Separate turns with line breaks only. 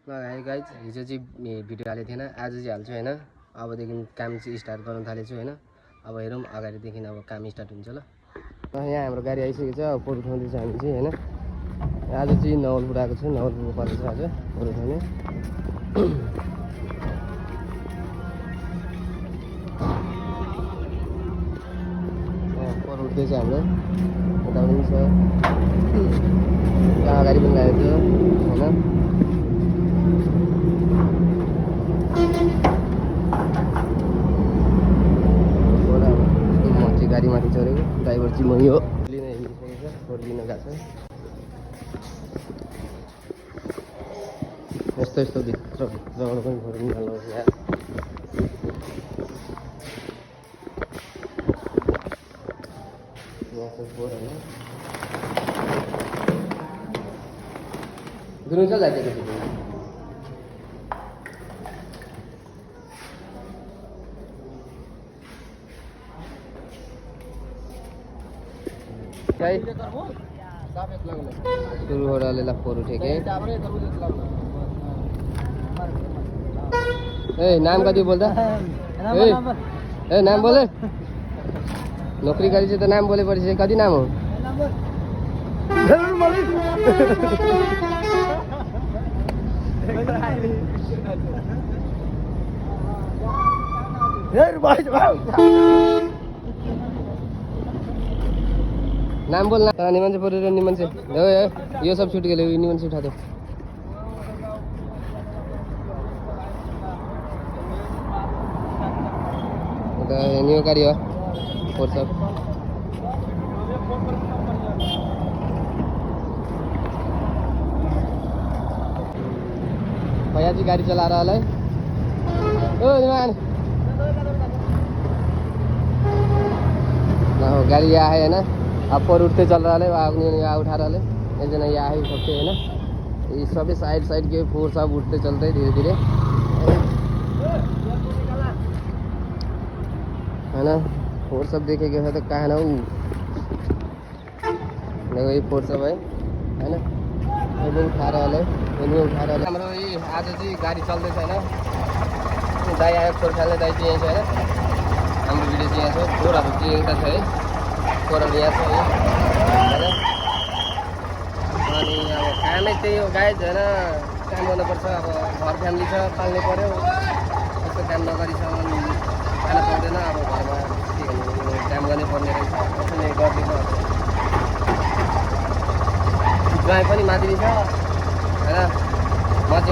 लगाएँ गाइज। हिजो चाहिँ भिडियो हालेको थिएन, आज चाहिँ हाल्छु होइन। अबदेखि काम चाहिँ स्टार्ट गर्न थालेछु होइन। अब हेरौँ अगाडिदेखि अब काम स्टार्ट हुन्छ ल। यहाँ हाम्रो गाडी आइसकेको छ, अब फोटो उठाउँदैछ हामी चाहिँ होइन। आज चाहिँ नवलपुर आएको छु, नवलपुर पर्छ आज फोटो उठाउने। फोटो उठ्दैछ हाम्रो, यता पनि छ, यहाँ अगाडि पनि लागेको छ होइन। गाडीमाथि चढेको ड्राइभर चाहिँ मै हो। लिन हिँडिसकेको छ, फोटो लिन गएको छ। यस्तो भित्रबाट पनि फोटो निकाल्नुहोस् यहाँ। यहाँ चाहिँ फोर होइन गुरु छ लागेको थियो। सुरु हो रहा लेला फोर उठेके। ए नाम कति बोल्दा? ए नाम बोले। नौकरी गरी चाहिँ त नाम बोलेपछि चाहिँ कति नाम हो? नाम बोलना निमन से पूरे निमन से ये सब छूट गए, निमन से उठा दो। न्यू करियो और सब भैया जी गाड़ी चला रहा है। ओ निमान ना हो गाड़ी यहाँ है ना, अब पर उठते चल रहा है, यहाँ उठा रहा है, एक जना यहाँ है सबसे है ना। ये सबै साइड के फोर सब उठते चलते धीरे धीरे है ना। फोर सब देखेको छ त कहाँ न देखो ये फोर सब है ना। ये उठा रहा है, ये उठा रहा है। हाम्रो ये आज चाहिँ गाडी चल्दैछ हैन। दाइ आयो फोर खेल्ने, दाइ चाहिँ यहाँ छ हैन। हाम्रो भिडियो चाहिँ यहाँ छ, फोरहरू चाहिँ एउटा छ है, फोरहरू यहाँ छ है। अनि अब कामै त्यही हो गाइज होइन, काम गर्नुपर्छ। अब घर फ्यामिली छ, पाल्नै पऱ्यो। त्यस्तो काम नगरीसम्म खाना पाउँदैन। अब घरमा के भन्नु, काम गर्नै पर्ने रहेछ। कसैले गरिदिएको ज्वाइँ पनि मादिनी छ होइन। म चाहिँ